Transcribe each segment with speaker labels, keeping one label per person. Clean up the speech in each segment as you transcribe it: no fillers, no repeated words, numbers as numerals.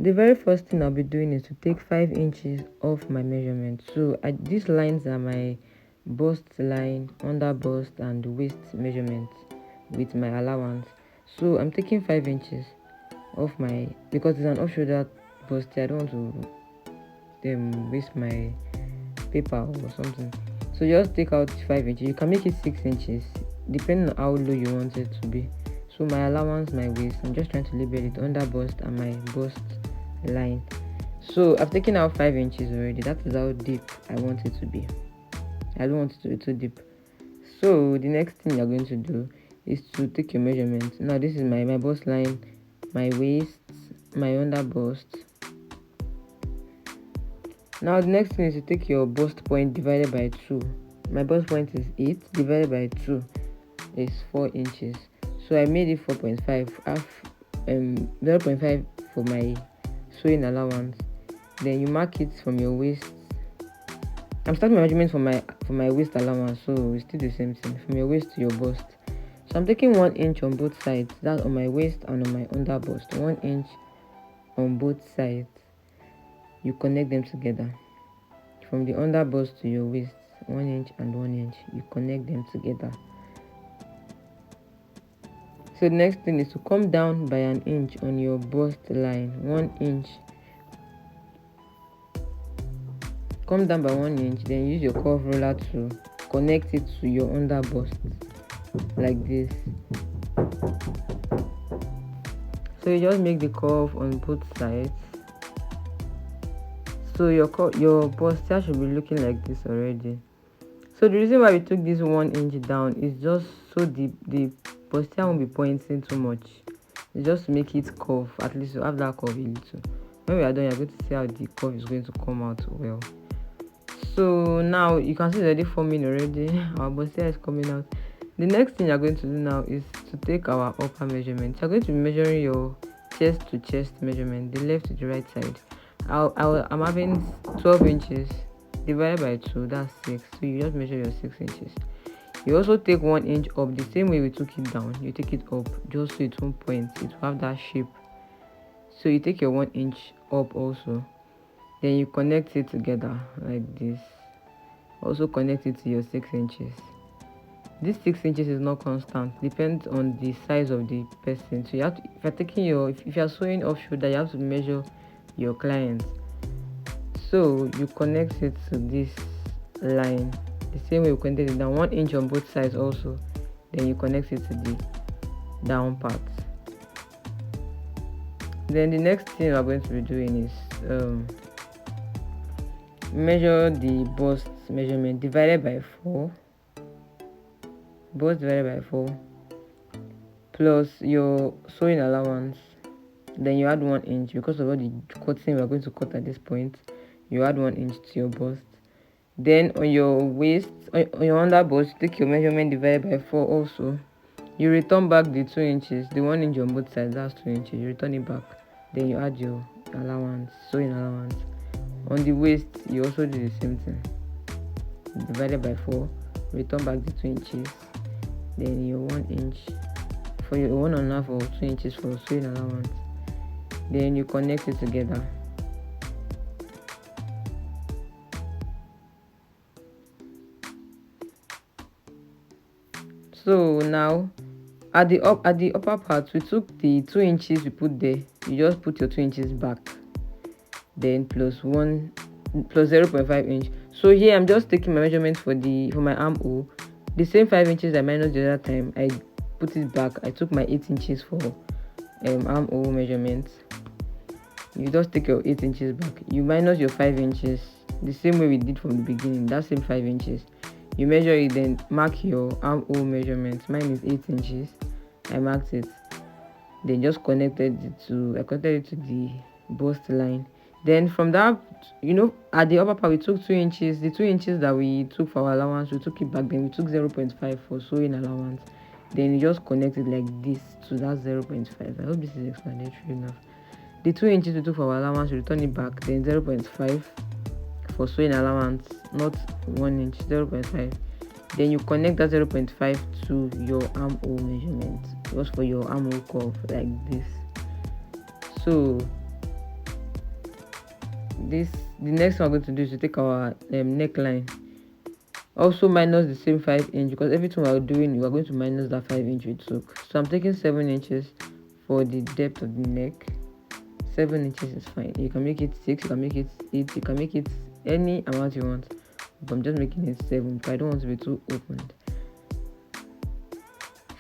Speaker 1: The very first thing I'll be doing is to take 5 inches off my measurement. So these lines are my bust line, under bust and waist measurements with my allowance. So I'm taking 5 inches off my, because it's an off shoulder bust. I don't want to waste my paper or something. So just take out 5 inches. You can make it 6 inches depending on how low you want it to be. So my allowance, my waist, I'm just trying to label it under bust and my bust line. So I've taken out 5 inches already. That is how deep I want it to be. I don't want it to be too deep. So the next thing you're going to do is to take your measurement. Now this is my bust line, my waist, my under bust. Now the next thing is to take your bust point divided by 2. My bust point is 8 divided by 2 is 4 inches. So I made it 4.5, half 0.5 for my sewing allowance. Then you mark it from your waist. I'm starting my measurement for my waist allowance, so it's still the same thing from your waist to your bust. So I'm taking 1 inch on both sides, that's on my waist and on my under bust. 1 inch on both sides. You connect them together from the under bust to your waist. 1 inch and 1 inch. You connect them together. So the next thing is to come down by 1 inch on your bust line. 1 inch. Come down by 1 inch, then use your curve roller to connect it to your under bust like this. So you just make the curve on both sides. So your bustier should be looking like this already. So the reason why we took this 1 inch down is just so the bustier won't be pointing too much. It's just to make it curve, at least you have that curve a little. When we are done, you're going to see how the curve is going to come out well. So now you can see it's already forming already. Our bustier is coming out. The next thing you're going to do now is to take our upper measurement. You're going to be measuring your chest to chest measurement, the left to the right side. I'm having 12 inches divided by 2, that's 6. So you just measure your 6 inches. You also take 1 inch up the same way we took it down. You take it up just so it won't point, it will have that shape. So you take your 1 inch up also, then you connect it together like this. Also connect it to your 6 inches. This 6 inches is not constant, depends on the size of the person. So you have to, if you're sewing off shoulder, you have to measure your client. So you connect it to this line the same way you connected it down, 1 inch on both sides also. Then you connect it to the down part. Then the next thing we're going to be doing is measure the bust measurement divided by 4. Bust divided by 4 plus your sewing allowance. Then you add 1 inch because of all the cutting we're going to cut at this point. You add 1 inch to your bust. Then on your waist, on your under bust, take your measurement divided by 4 also. You return back the 2 inches, the 1 inch on both sides, that's 2 inches. You return it back. Then you add your allowance, sewing allowance. On the waist, you also do the same thing. Divided by 4, return back the 2 inches. Then your 1 inch for your 1.5 or 2 inches for sewing allowance. Then you connect it together. So now at the upper part, we took the 2 inches we put there. You just put your 2 inches back, then plus 0.5 inch. So here I'm just taking my measurement for my armhole. The same 5 inches I minus the other time, I put it back. I took my 8 inches for armhole measurement. You just take your 8 inches back. You minus your 5 inches the same way we did from the beginning. That same 5 inches. You measure it, then mark your armhole measurement. Mine is 8 inches. I marked it. Then just connected it to the bust line. Then from that, at the upper part we took 2 inches. The 2 inches that we took for our allowance, we took it back. Then we took 0.5 for sewing allowance. Then you just connect it like this to that 0.5. I hope this is explanatory enough. The 2 inches we took for our allowance, we return it back. Then 0.5 for sewing allowance, not 1 inch, 0.5. Then you connect that 0.5 to your armhole measurement, just for your armhole curve like this. So the next thing we're going to do is to take our neckline, also minus the same 5 inch, because everything we're doing we're going to minus that 5 inch we took. So I'm taking 7 inches for the depth of the neck. 7 inches is fine. You can make it 6, you can make it 8, you can make it any amount you want, but I'm just making it 7 because I don't want to be too opened.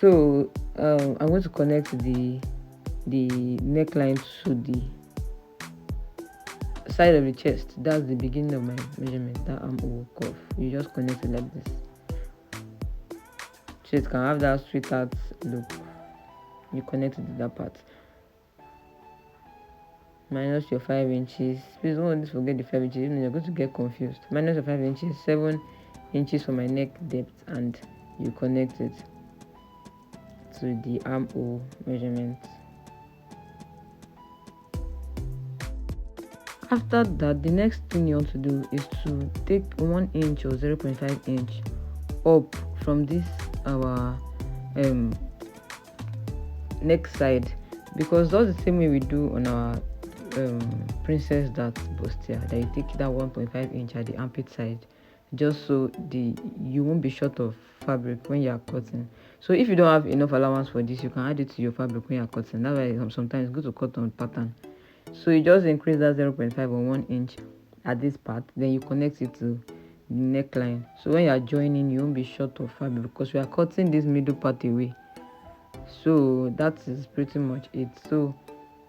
Speaker 1: So I'm going to connect the neckline to the side of the chest. That's the beginning of my measurement, that armhole curve. You just connect it like this, so it can have that sweetheart look. You connect it to that part. Minus your 5 inches. Please don't forget the 5 inches, even you're going to get confused. Minus your 5 inches, 7 inches for my neck depth, and you connect it to the armhole measurement. After that, the next thing you want to do is to take 1 inch or 0.5 inch up from this our neck side, because that's the same way we do on our princess that bustier, that you take that 1.5 inch at the armpit side, just so you won't be short of fabric when you are cutting. So if you don't have enough allowance for this, you can add it to your fabric when you are cutting. That's why sometimes it's good to cut on pattern. So you just increase that 0.5 or 1 inch at this part, then you connect it to the neckline. So when you are joining, you won't be short of fabric because we are cutting this middle part away. So that is pretty much it. So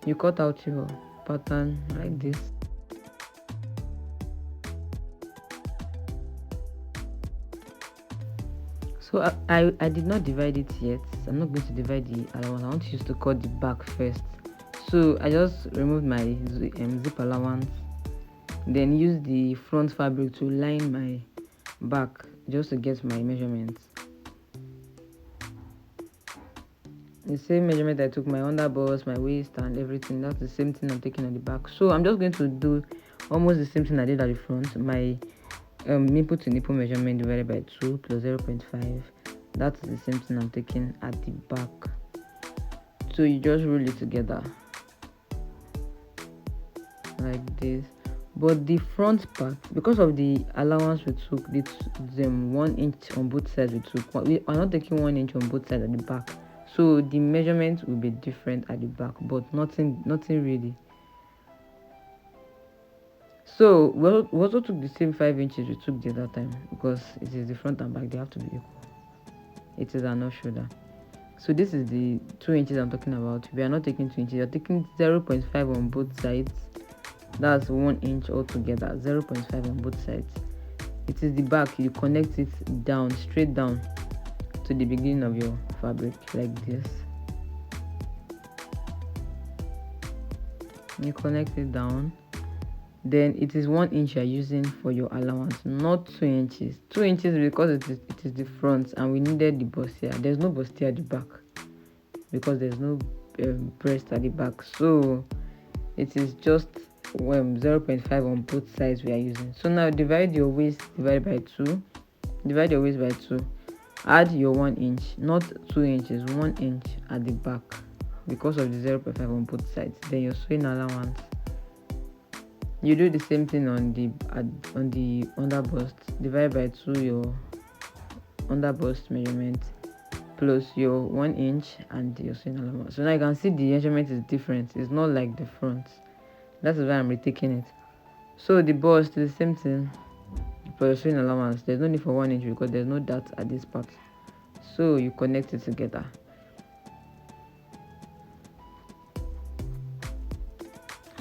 Speaker 1: you cut out your pattern like this. So I did not divide it yet. I'm not going to divide the allowance. I want to use to cut the back first. So I just removed my zip allowance, then use the front fabric to line my back just to get my measurements. The same measurement I took my underbust, my waist and everything, that's the same thing I'm taking on the back. So I'm just going to do almost the same thing I did at the front. My nipple to nipple measurement divided by 2 plus 0.5. That's the same thing I'm taking at the back. So you just roll it together like this. But the front part, because of the allowance we took, the 1 inch on both sides we took, we are not taking 1 inch on both sides at the back. So the measurement will be different at the back, but nothing really. So we also took the same 5 inches we took the other time, because it is the front and back, they have to be equal. It is an off shoulder. So this is the 2 inches I'm talking about. We are not taking 2 inches, we are taking 0.5 on both sides. That's 1 inch altogether, 0.5 on both sides. It is the back, you connect it down, straight down to the beginning of your fabric like this. You connect it down, then it is 1 inch you're using for your allowance, not 2 inches. 2 inches because it is the front and we needed the bustier. There's no bustier at the back because there's no breast at the back, so it is just 0.5 on both sides we are using. So now divide your waist divided by 2. Divide your waist by 2. Add your 1 inch, not 2 inches, 1 inch at the back because of the 0.5 on both sides. Then your sewing allowance. You do the same thing on the underbust. Divide by 2 your underbust measurement plus your 1 inch and your sewing allowance. So now you can see the measurement is different. It's not like the front. That is why I'm retaking it. So the bust is the same thing for your sewing allowance. There's no need for 1 inch because there's no dot at this part. So you connect it together.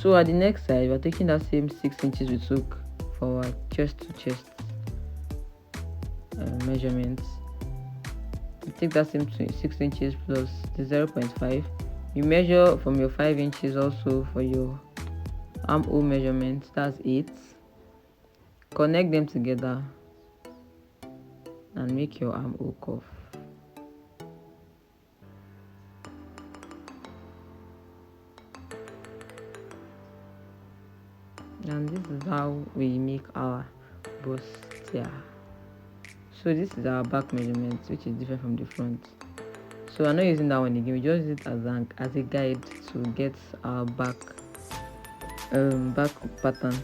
Speaker 1: So at the next side, we're taking that same 6 inches we took for our chest to chest measurements. You take that same 6 inches plus the 0.5. You measure from your 5 inches also for your armhole measurement. That's 8. Connect them together and make your armhole curve. And this is how we make our bustier. So this is our back measurement, which is different from the front. So I'm not using that one again. We just use it as a guide to get our back back pattern.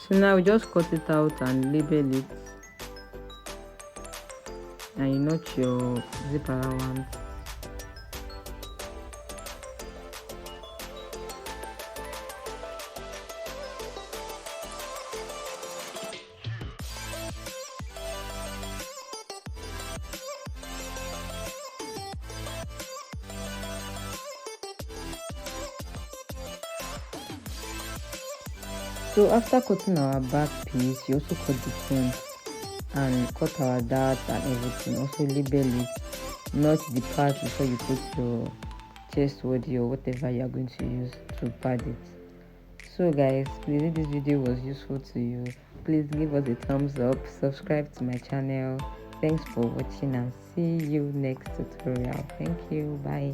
Speaker 1: So now we just cut it out and label it, and you notch your zip allowance. So after cutting our back piece, you also cut the front and cut our darts and everything. Also label it, not the part before you put your chest body or whatever you are going to use to pad it. So guys, please, if this video was useful to you, please give us a thumbs up, subscribe to my channel. Thanks for watching and see you next tutorial. Thank you. Bye.